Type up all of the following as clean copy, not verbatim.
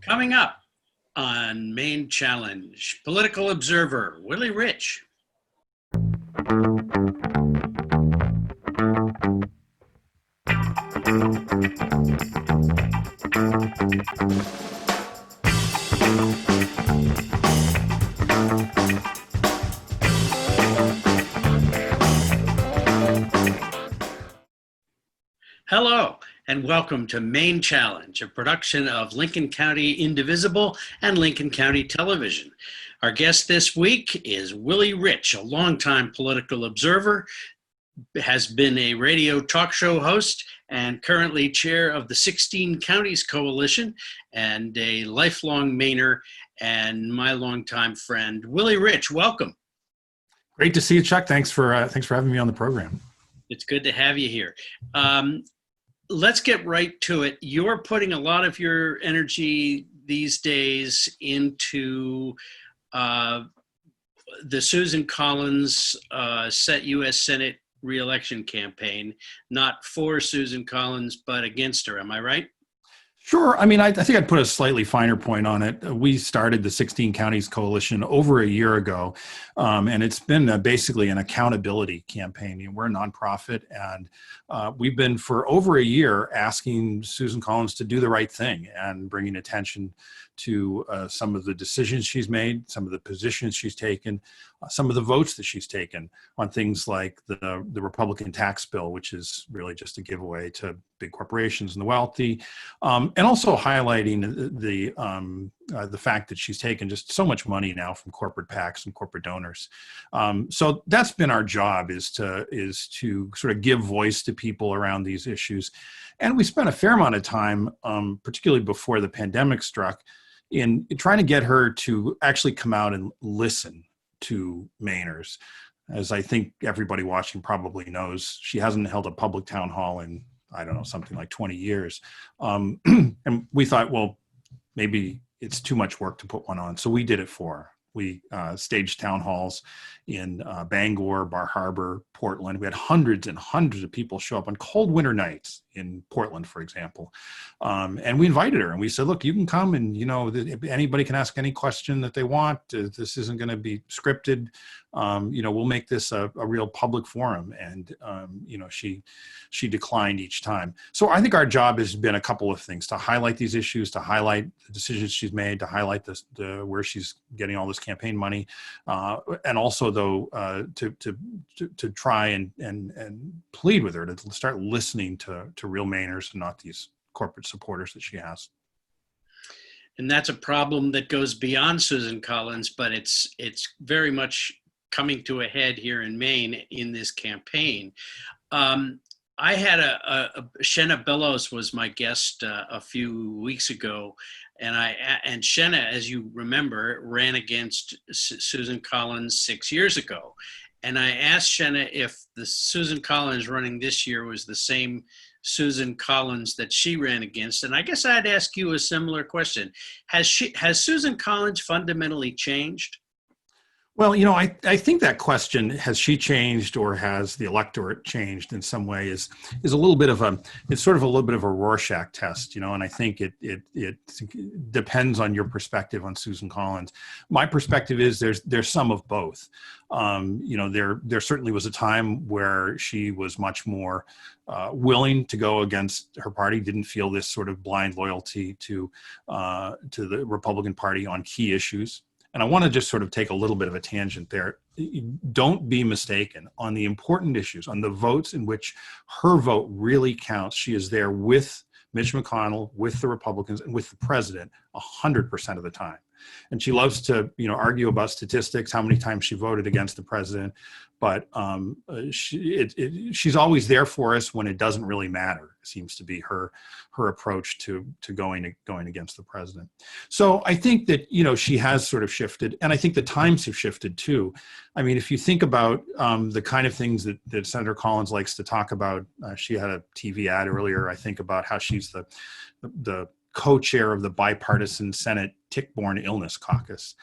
Coming up on Maine Challenge, political observer Willy Ritch. Hello, and welcome to Maine Challenge, a production of Lincoln County Indivisible and Lincoln County Television. Our guest this week is Willy Ritch, a longtime political observer, has been a radio talk show host, and currently chair of the 16 Counties Coalition, and a lifelong Mainer and my longtime friend. Willy Ritch, welcome. Great to see you, Chuck. Thanks for having me on the program. It's good to have you here. Let's get right to it. You're putting a lot of your energy these days into the Susan Collins U.S. Senate re-election campaign, not for Susan Collins, but against her. Am I right? Sure. I mean, I think I'd put a slightly finer point on it. We started the 16 Counties Coalition over a year ago, and it's been basically an accountability campaign. We're a nonprofit, and we've been for over a year asking Susan Collins to do the right thing and bringing attention to some of the decisions she's made, some of the positions she's taken, some of the votes that she's taken on things like the Republican tax bill, which is really just a giveaway to big corporations and the wealthy, and also highlighting the fact that she's taken just so much money now from corporate PACs and corporate donors. So that's been our job, is to sort of give voice to people around these issues. And we spent a fair amount of time, particularly before the pandemic struck, in trying to get her to actually come out and listen to Mainers. As I think everybody watching probably knows, she hasn't held a public town hall in, I don't know, something like 20 years. And we thought, well, maybe it's too much work to put one on. So we did it for her. We staged town halls in Bangor, Bar Harbor, Portland. We had hundreds and hundreds of people show up on cold winter nights in Portland, for example. And we invited her and we said, look, you can come and, anybody can ask any question that they want. This isn't going to be scripted. We'll make this a real public forum. And, she declined each time. So I think our job has been a couple of things: to highlight these issues, to highlight the decisions she's made, to highlight where she's getting all this campaign money. And also, though, to try and plead with her to start listening to real Mainers and not these corporate supporters that she has. And that's a problem that goes beyond Susan Collins, but it's very much coming to a head here in Maine in this campaign. I had Shenna Bellows was my guest a few weeks ago, and Shenna, as you remember, ran against Susan Collins 6 years ago. And I asked Shenna if the Susan Collins running this year was the same Susan Collins that she ran against. And I guess I'd ask you a similar question. Has Susan Collins fundamentally changed? Well, I think that question, has she changed or has the electorate changed in some way, is a little bit of it's sort of a little bit of a Rorschach test, and I think it depends on your perspective on Susan Collins. My perspective is there's some of both. There certainly was a time where she was much more willing to go against her party, didn't feel this sort of blind loyalty to the Republican Party on key issues. And I want to just sort of take a little bit of a tangent there. Don't be mistaken on the important issues, on the votes in which her vote really counts. She is there with Mitch McConnell, with the Republicans, and with the president 100% of the time. And she loves to, argue about statistics, how many times she voted against the president. But she's always there for us when it doesn't really matter. It seems to be her approach to going against the president. So I think that, she has sort of shifted, and I think the times have shifted too. I mean, if you think about the kind of things that Senator Collins likes to talk about, she had a TV ad earlier, I think, about how she's the co-chair of the bipartisan Senate Tick-Borne Illness Caucus.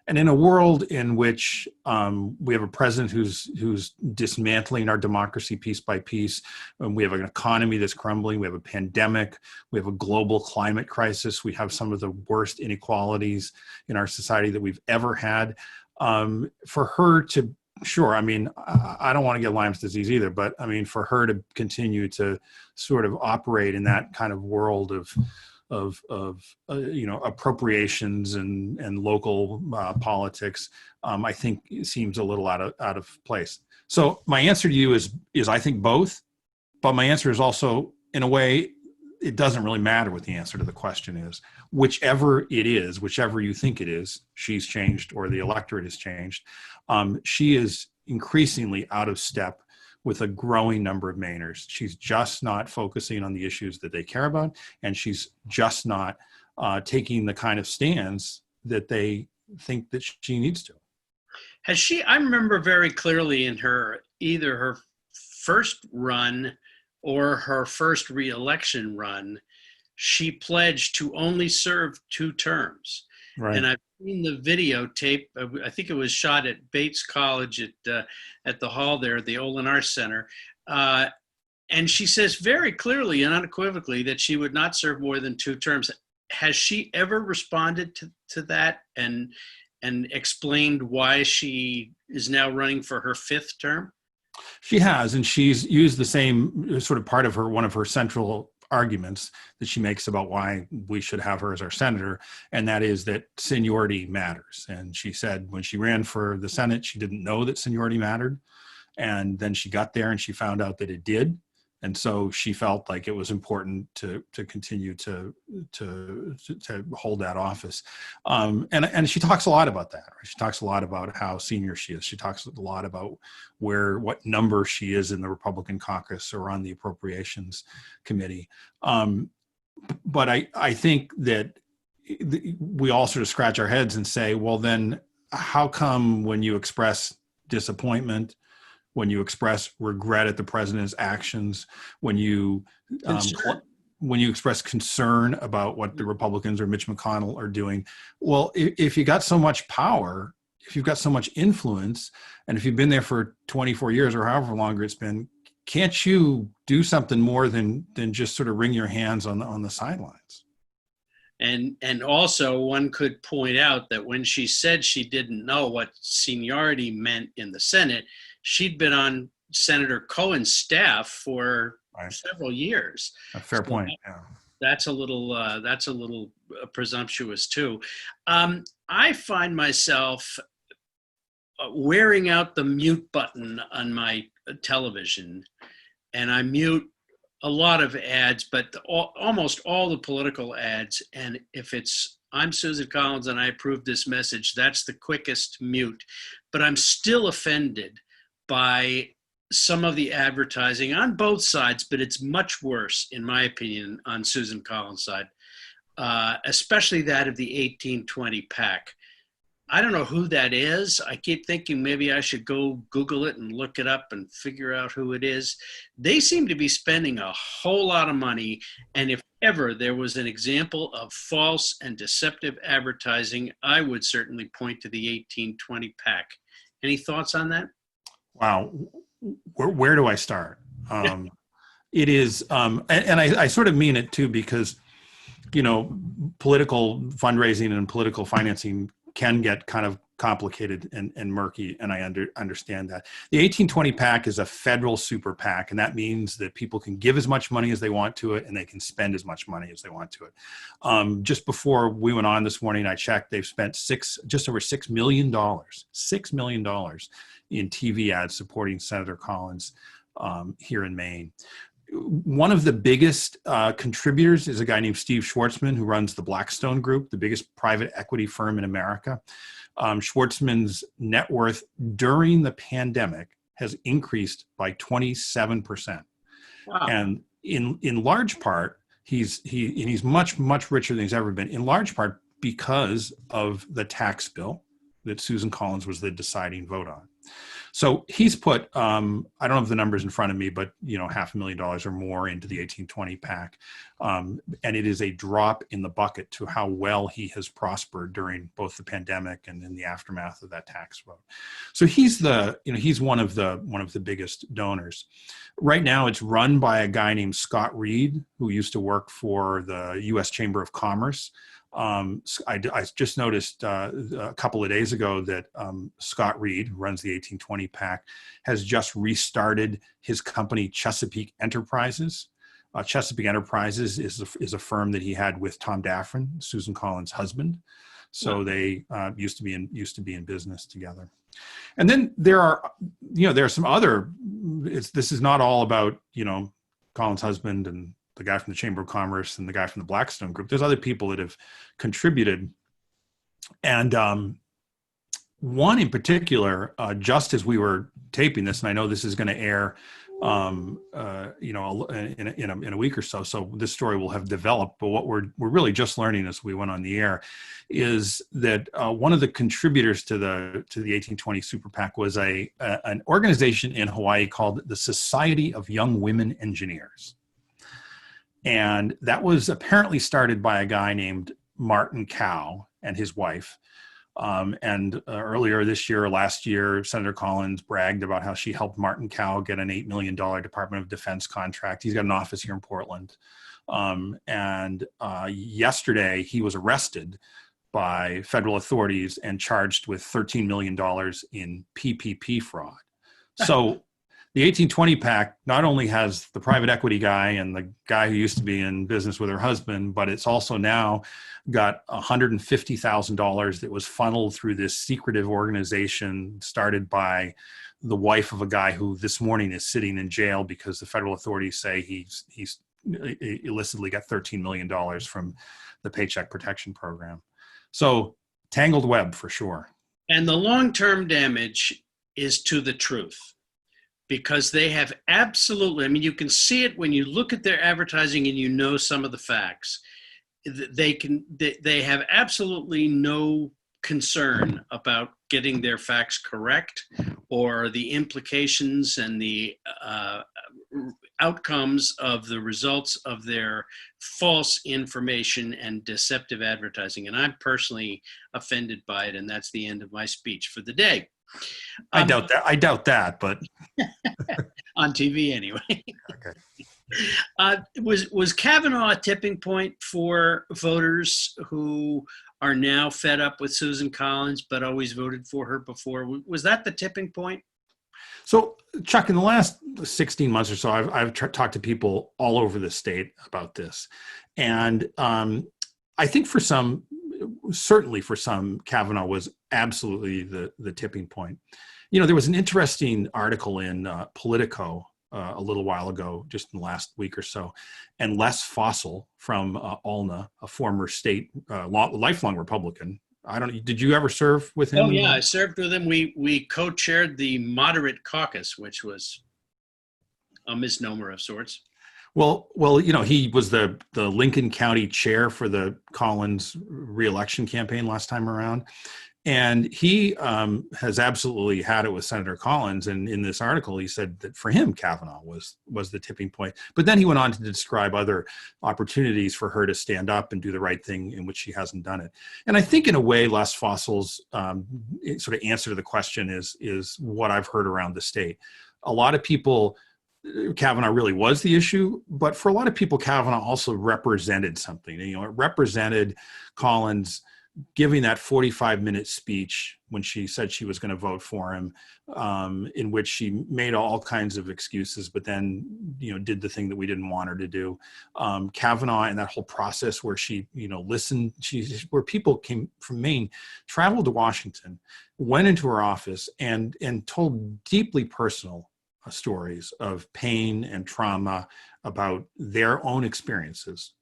And in a world in which we have a president who's dismantling our democracy piece by piece, and we have an economy that's crumbling, we have a pandemic, we have a global climate crisis, we have some of the worst inequalities in our society that we've ever had. For her to, sure, I mean, I don't want to get Lyme's disease either, but I mean, for her to continue to sort of operate in that kind of world of appropriations and local politics, I think it seems a little out of place. So my answer to you is I think both, but my answer is also, in a way, it doesn't really matter what the answer to the question is. Whichever it is, whichever you think it is, she's changed or the electorate has changed. She is increasingly out of step with a growing number of Mainers. She's just not focusing on the issues that they care about, and she's just not taking the kind of stands that they think that she needs to. Has she, I remember very clearly in either her first run or her first re-election run, she pledged to only serve 2 terms. Right. And I've seen the videotape. I think it was shot at Bates College at the hall there, the Olin Arts Center. And she says very clearly and unequivocally that she would not serve more than 2 terms. Has she ever responded to that and explained why she is now running for her 5th term? She has, and she's used the same sort of part of one of her central arguments that she makes about why we should have her as our senator, and that is that seniority matters. And she said when she ran for the Senate, she didn't know that seniority mattered, and then she got there and she found out that it did. And so she felt like it was important to continue to hold that office. And she talks a lot about that. Right? She talks a lot about how senior she is. She talks a lot about what number she is in the Republican caucus or on the Appropriations Committee. But I think that we all sort of scratch our heads and say, well, then how come when you express disappointment, when you express regret at the president's actions, when you express concern about what the Republicans or Mitch McConnell are doing, well, if you got so much power, if you've got so much influence, and if you've been there for 24 years or however longer it's been, can't you do something more than just sort of wring your hands on the sidelines? And also one could point out that when she said she didn't know what seniority meant in the Senate, she'd been on Senator Cohen's staff for several years. A fair point. Yeah. That's a little presumptuous too. I find myself wearing out the mute button on my television, and I mute a lot of ads, but almost all the political ads. And if it's I'm Susan Collins and I approve this message, that's the quickest mute. But I'm still offended by some of the advertising on both sides, but it's much worse, in my opinion, on Susan Collins' side, especially that of the 1820 PAC. I don't know who that is. I keep thinking maybe I should go Google it and look it up and figure out who it is. They seem to be spending a whole lot of money, and if ever there was an example of false and deceptive advertising, I would certainly point to the 1820 PAC. Any thoughts on that? Wow, where do I start? It is, and I sort of mean it too, because, political fundraising and political financing can get kind of complicated and murky, and I understand that. The 1820 PAC is a federal super PAC, and that means that people can give as much money as they want to it, and they can spend as much money as they want to it. Just before we went on this morning, I checked, they've spent just over $6 million in TV ads supporting Senator Collins here in Maine. One of the biggest contributors is a guy named Steve Schwartzman, who runs the Blackstone Group, the biggest private equity firm in America. Schwartzman's net worth during the pandemic has increased by 27%. Wow. And in large part, he's much, much richer than he's ever been, in large part because of the tax bill that Susan Collins was the deciding vote on. So he's put, I don't have the numbers in front of me, but $500,000 or more into the 1820 PAC. And it is a drop in the bucket to how well he has prospered during both the pandemic and in the aftermath of that tax vote. So he's he's one of the biggest donors. Right now it's run by a guy named Scott Reed, who used to work for the U.S. Chamber of Commerce. I just noticed a couple of days ago that Scott Reed, who runs the 1820 PAC, has just restarted his company Chesapeake Enterprises. Chesapeake Enterprises is a firm that he had with Tom Daffron, Susan Collins' husband. So they used to be in business together. And then there are some other. This is not all about Collins' husband and the guy from the Chamber of Commerce and the guy from the Blackstone Group. There's other people that have contributed. And one in particular, just as we were taping this, and I know this is going to air, in a week or so. So this story will have developed, but what we're really just learning as we went on the air is that one of the contributors to the 1820 Super PAC was an organization in Hawaii called the Society of Young Women Engineers. And that was apparently started by a guy named Martin Cow and his wife. Earlier this year or last year, Senator Collins bragged about how she helped Martin Cow get an $8 million Department of Defense contract. He's got an office here in Portland. Yesterday, he was arrested by federal authorities and charged with $13 million in PPP fraud. So the 1820 PAC not only has the private equity guy and the guy who used to be in business with her husband, but it's also now got $150,000 that was funneled through this secretive organization started by the wife of a guy who this morning is sitting in jail because the federal authorities say he's illicitly got $13 million from the Paycheck Protection Program. So tangled web for sure. And the long-term damage is to the truth. Because they have absolutely, you can see it when you look at their advertising and some of the facts. They have absolutely no concern about getting their facts correct or the implications and the outcomes of the results of their false information and deceptive advertising. And I'm personally offended by it, and that's the end of my speech for the day. I doubt that, but on TV anyway. Okay. Was Kavanaugh a tipping point for voters who are now fed up with Susan Collins but always voted for her before? Was that the tipping point? So, Chuck, in the last 16 months or so, I've talked to people all over the state about this, and I think certainly for some, Kavanaugh was absolutely the tipping point. There was an interesting article in Politico a little while ago, just in the last week or so, and Les Fossil from Alna, a former state lifelong Republican. Did you ever serve with him? Oh yeah, I served with him. We co-chaired the moderate caucus, which was a misnomer of sorts. Well, he was the Lincoln County chair for the Collins reelection campaign last time around. And he has absolutely had it with Senator Collins. And in this article, he said that for him, Kavanaugh was the tipping point. But then he went on to describe other opportunities for her to stand up and do the right thing in which she hasn't done it. And I think in a way, Les Fossil's sort of answer to the question is what I've heard around the state. A lot of people, Kavanaugh really was the issue, but for a lot of people, Kavanaugh also represented something. It represented Collins giving that 45-minute speech when she said she was going to vote for him, in which she made all kinds of excuses, but then, did the thing that we didn't want her to do. Kavanaugh and that whole process where she, listened, where people came from Maine, traveled to Washington, went into her office and told deeply personal stories of pain and trauma about their own experiences.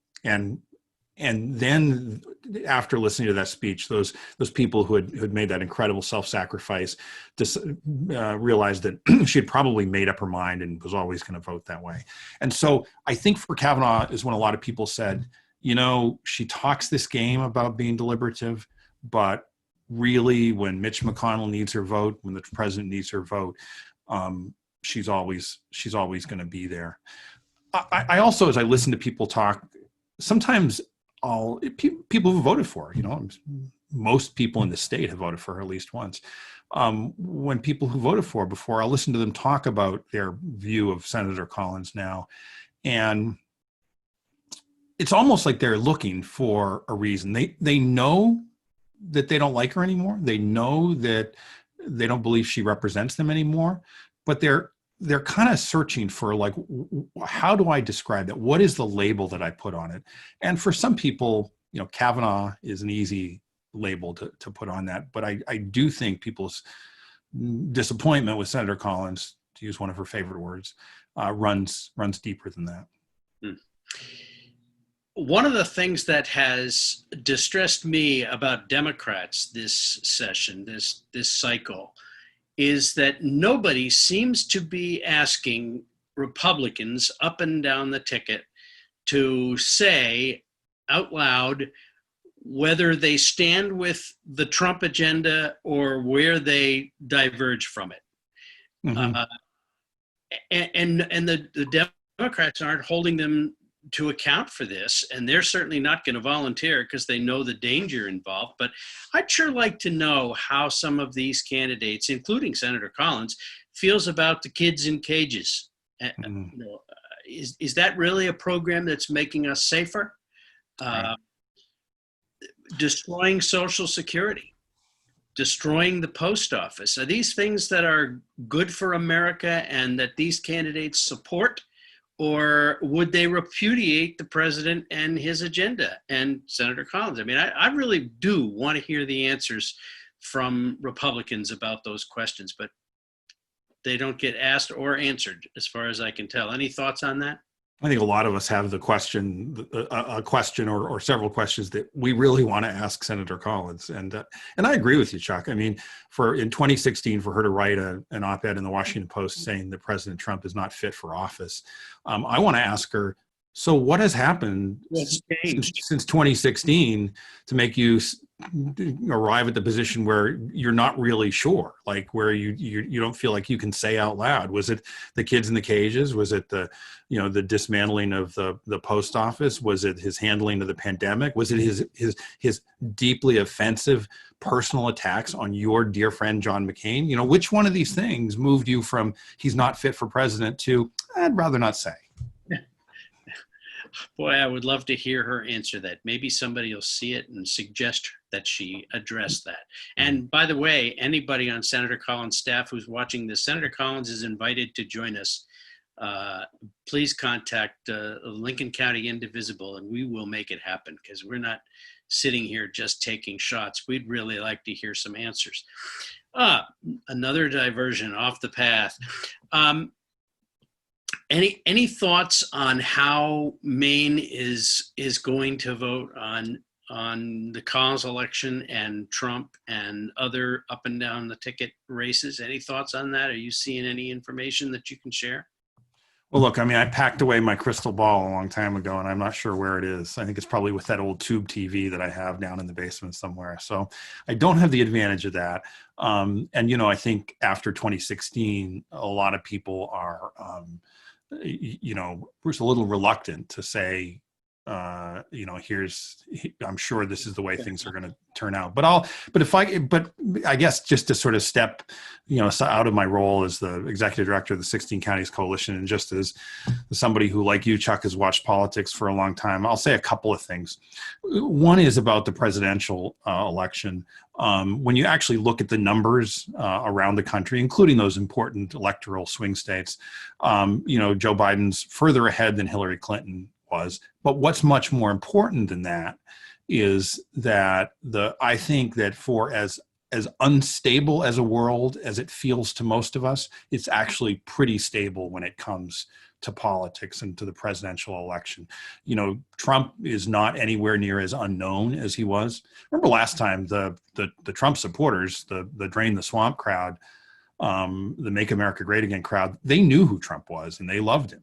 And then after listening to that speech, those people who had made that incredible self-sacrifice just realized that she had probably made up her mind and was always going to vote that way. And so I think for Kavanaugh is when a lot of people said, she talks this game about being deliberative, but really, when Mitch McConnell needs her vote, when the president needs her vote, she's always going to be there. I also, as I listen to people talk, sometimes people who voted for her, most people in the state have voted for her at least once. When people who voted for her before, I'll listen to them talk about their view of Senator Collins now. And it's almost like they're looking for a reason. They know that they don't like her anymore. They know that they don't believe she represents them anymore, but they're kind of searching for, like, how do I describe that? What is the label that I put on it? And for some people, Kavanaugh is an easy label to put on that. But I do think people's disappointment with Senator Collins, to use one of her favorite words, runs deeper than that. One of the things that has distressed me about Democrats this session, this cycle, is that nobody seems to be asking Republicans up and down the ticket to say out loud whether they stand with the Trump agenda or where they diverge from it. Mm-hmm. And the Democrats aren't holding them to account for this, and they're certainly not going to volunteer because they know the danger involved. But I'd sure like to know how some of these candidates, including Senator Collins, feels about the kids in cages. Mm-hmm. Is that really a program that's making us safer? Right. Destroying Social Security, destroying the post office. Are these things that are good for America and that these candidates support? Or would they repudiate the president and his agenda and Senator Collins? I mean, I really do want to hear the answers from Republicans about those questions, but they don't get asked or answered as far as I can tell. Any thoughts on that? I think a lot of us have a question or several questions that we really want to ask Senator Collins. And I agree with you, Chuck. I mean, in 2016, for her to write an op-ed in the Washington Post saying that President Trump is not fit for office, I want to ask her, so what has happened since 2016 to make you arrive at the position where you're not really sure, like where you don't feel like you can say out loud? Was it the kids in the cages? Was it the dismantling of the post office? Was it his handling of the pandemic? Was it his deeply offensive personal attacks on your dear friend John McCain? Which one of these things moved you from he's not fit for president to I'd rather not say? Boy, I would love to hear her answer that. Maybe somebody will see it and suggest that she address that. And by the way, anybody on Senator Collins' staff who's watching this, Senator Collins is invited to join us. Please contact Lincoln County Indivisible and we will make it happen, because we're not sitting here just taking shots. We'd really like to hear some answers. Another diversion off the path. Any thoughts on how Maine is going to vote on the Collins election and Trump and other up and down the ticket races? Any thoughts on that? Are you seeing any information that you can share? Well, look, I mean, I packed away my crystal ball a long time ago, and I'm not sure where it is. I think it's probably with that old tube TV that I have down in the basement somewhere. So I don't have the advantage of that. And, I think after 2016, a lot of people are, we're a little reluctant to say, I'm sure this is the way things are going to turn out. But I guess just to sort of step, out of my role as the executive director of the 16 Counties Coalition, and just as somebody who, like you, Chuck, has watched politics for a long time, I'll say a couple of things. One is about the presidential election. When you actually look at the numbers around the country, including those important electoral swing states, Joe Biden's further ahead than Hillary Clinton was. But what's much more important than that is that I think that for as unstable as a world as it feels to most of us, it's actually pretty stable when it comes to politics and to the presidential election. Trump is not anywhere near as unknown as he was. Remember last time the Trump supporters, the Drain the Swamp crowd, the Make America Great Again crowd, they knew who Trump was and they loved him.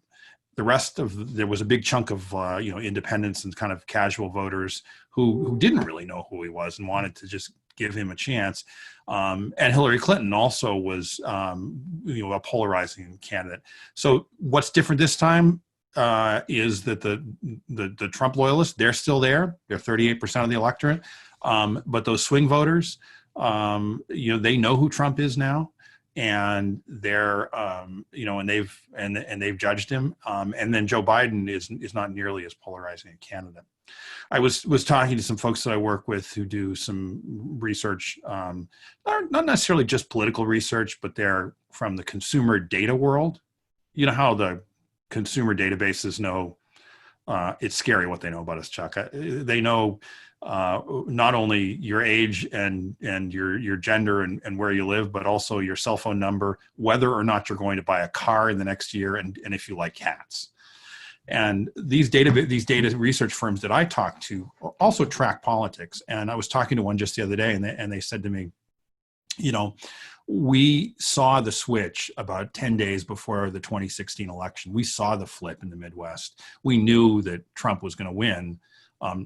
There was a big chunk of independents and kind of casual voters who didn't really know who he was and wanted to just give him a chance. And Hillary Clinton also was, a polarizing candidate. So what's different this time is that the Trump loyalists, they're still there. They're 38% of the electorate. But those swing voters, they know who Trump is now, and they're, and they've judged him. And then Joe Biden is not nearly as polarizing a candidate. I was talking to some folks that I work with who do some research, not necessarily just political research, but they're from the consumer data world. You know how the consumer databases know, it's scary what they know about us, Chuck. They know not only your age and your gender and where you live, but also your cell phone number, whether or not you're going to buy a car in the next year, and if you like cats. And these data research firms that I talk to also track politics. And I was talking to one just the other day, and they said to me, we saw the switch about 10 days before the 2016 election. We saw the flip in the Midwest. We knew that Trump was going to win,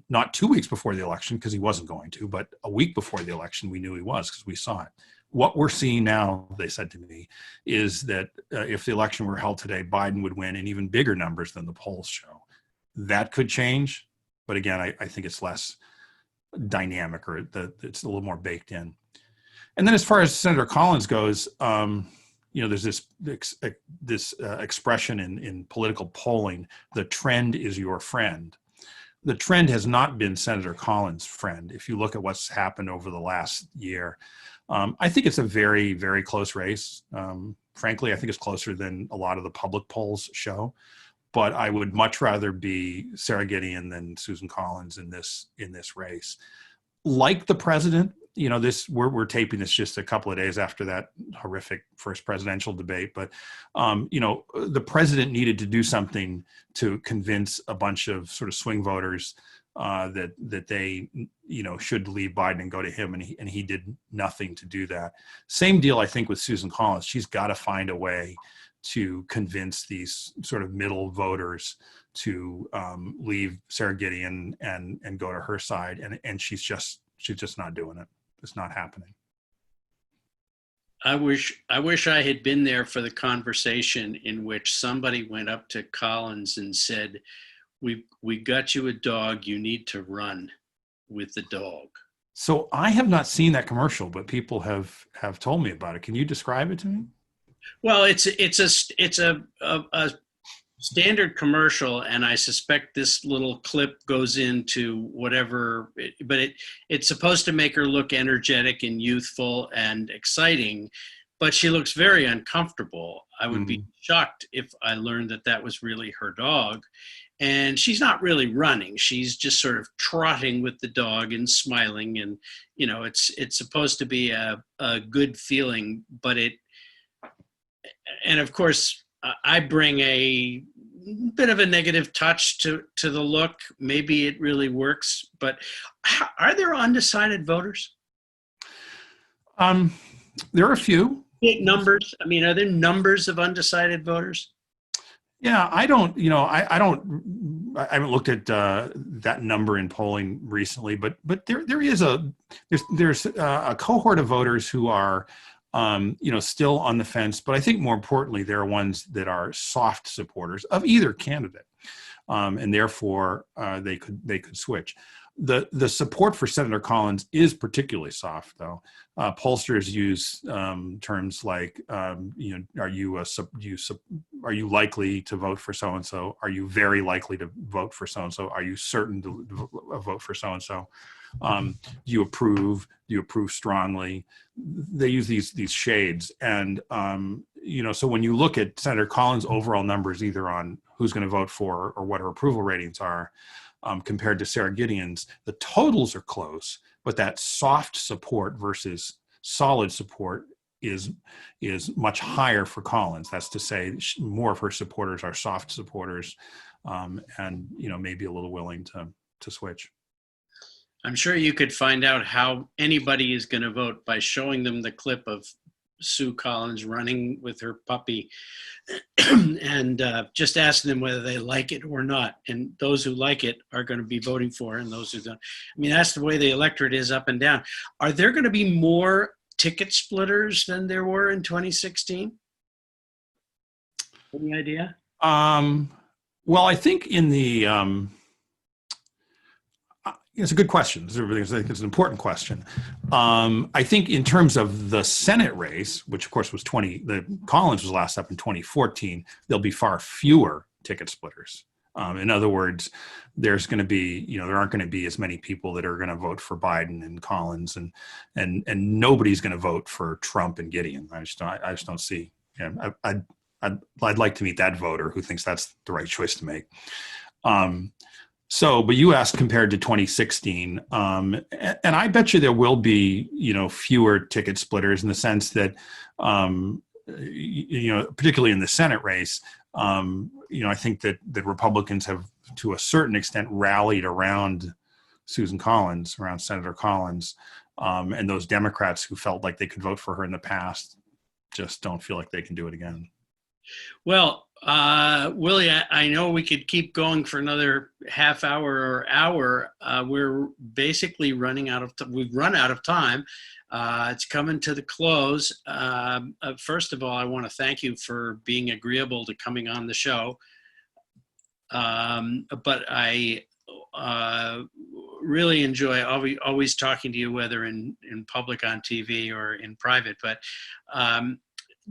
not 2 weeks before the election, because he wasn't going to, but a week before the election, we knew he was, because we saw it. What we're seeing now, they said to me, is that if the election were held today, Biden would win in even bigger numbers than the polls show. That could change, but again, I think it's less dynamic, or it's a little more baked in. And then as far as Senator Collins goes, there's this expression in political polling: the trend is your friend. The trend has not been Senator Collins' friend. If you look at what's happened over the last year, I think it's a very, very close race. Frankly, I think it's closer than a lot of the public polls show. But I would much rather be Sarah Gideon than Susan Collins in this race. Like the president, we're taping this just a couple of days after that horrific first presidential debate. But the president needed to do something to convince a bunch of sort of swing voters that they should leave Biden and go to him, and he did nothing to do that. Same deal, I think, with Susan Collins. She's got to find a way to convince these sort of middle voters to leave Sarah Gideon and go to her side, and she's just not doing it. It's not happening. I wish I had been there for the conversation in which somebody went up to Collins and said, we got you a dog, you need to run with the dog. So I have not seen that commercial, but people have told me about it. Can you describe it to me? Well, it's a standard commercial, and I suspect this little clip goes into whatever, but it's supposed to make her look energetic and youthful and exciting, but she looks very uncomfortable. I would be shocked if I learned that was really her dog. And she's not really running. She's just sort of trotting with the dog and smiling. And, it's supposed to be a good feeling, but and of course, I bring a bit of a negative touch to the look. Maybe it really works, but are there undecided voters? There are a few. Numbers. I mean, are there numbers of undecided voters? Yeah, I haven't looked at that number in polling recently, but there's a cohort of voters who are, still on the fence. But I think more importantly, there are ones that are soft supporters of either candidate, and therefore they could switch. The support for Senator Collins is particularly soft, though. Pollsters use terms like, are you likely to vote for so and so? Are you very likely to vote for so and so? Are you certain to vote for so and so? Do you approve? Do you approve strongly? They use these shades, and so when you look at Senator Collins' overall numbers, either on who's going to vote for or what her approval ratings are, compared to Sarah Gideon's, the totals are close, but that soft support versus solid support is much higher for Collins. That's to say, more of her supporters are soft supporters, and maybe a little willing to switch. I'm sure you could find out how anybody is going to vote by showing them the clip of Sue Collins running with her puppy and just asking them whether they like it or not. And those who like it are going to be voting for, and those who don't. I mean, that's the way the electorate is up and down. Are there going to be more ticket splitters than there were in 2016? Any idea? Well, I think in the it's a good question. It's an important question. I think in terms of the Senate race, which of course was Collins was last up in 2014, there'll be far fewer ticket splitters. In other words, there's going to be, there aren't going to be as many people that are going to vote for Biden and Collins, and nobody's going to vote for Trump and Gideon. I just don't see. I'd like to meet that voter who thinks that's the right choice to make. But you asked compared to 2016, and I bet you there will be, fewer ticket splitters in the sense that, particularly in the Senate race, I think that Republicans have, to a certain extent, rallied around Susan Collins, around Senator Collins, and those Democrats who felt like they could vote for her in the past just don't feel like they can do it again. Well, Willie, I know we could keep going for another half hour or hour. We're basically running out of we've run out of time. It's coming to the close. First of all, I want to thank you for being agreeable to coming on the show. But I really enjoy always talking to you, whether in public on TV or in private. But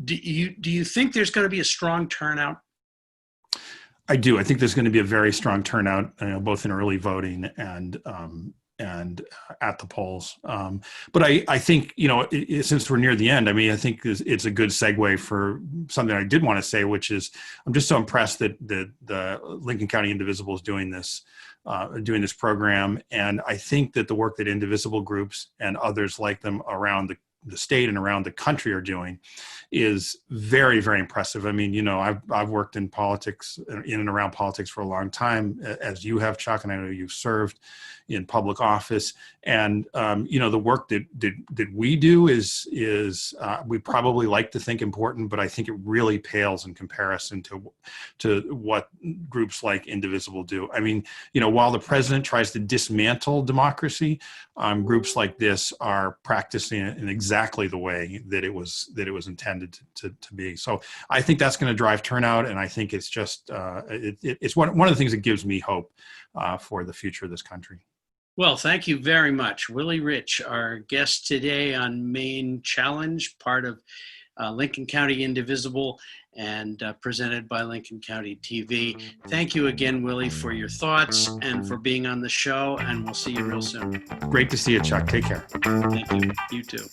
do you think there's going to be a strong turnout? I do. I think there's going to be a very strong turnout, both in early voting and at the polls. But I think, since we're near the end, I think it's a good segue for something I did want to say, which is I'm just so impressed that the Lincoln County Indivisible is doing this program. And I think that the work that Indivisible groups and others like them around the state and around the country are doing is very, very impressive. I've worked in politics, in and around politics for a long time, as you have, Chuck, and I know you've served in public office. And the work that we do is we probably like to think important, but I think it really pales in comparison to what groups like Indivisible do. While the president tries to dismantle democracy, groups like this are practicing it in exactly the way that it was intended to be. So I think that's going to drive turnout, and I think it's just it's one of the things that gives me hope for the future of this country. Well, thank you very much. Willy Ritch, our guest today on Maine Challenge, part of Lincoln County Indivisible and presented by Lincoln County TV. Thank you again, Willie, for your thoughts and for being on the show, and we'll see you real soon. Great to see you, Chuck. Take care. Thank you. You too.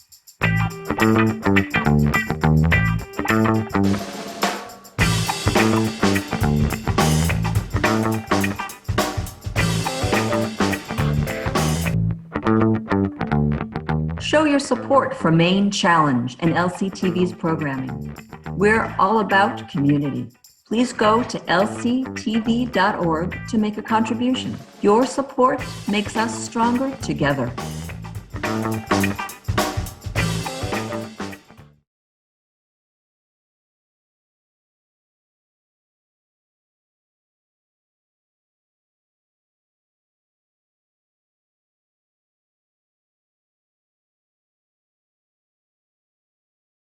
Show your support for Maine Challenge and LCTV's programming. We're all about community. Please go to lctv.org to make a contribution. Your support makes us stronger together.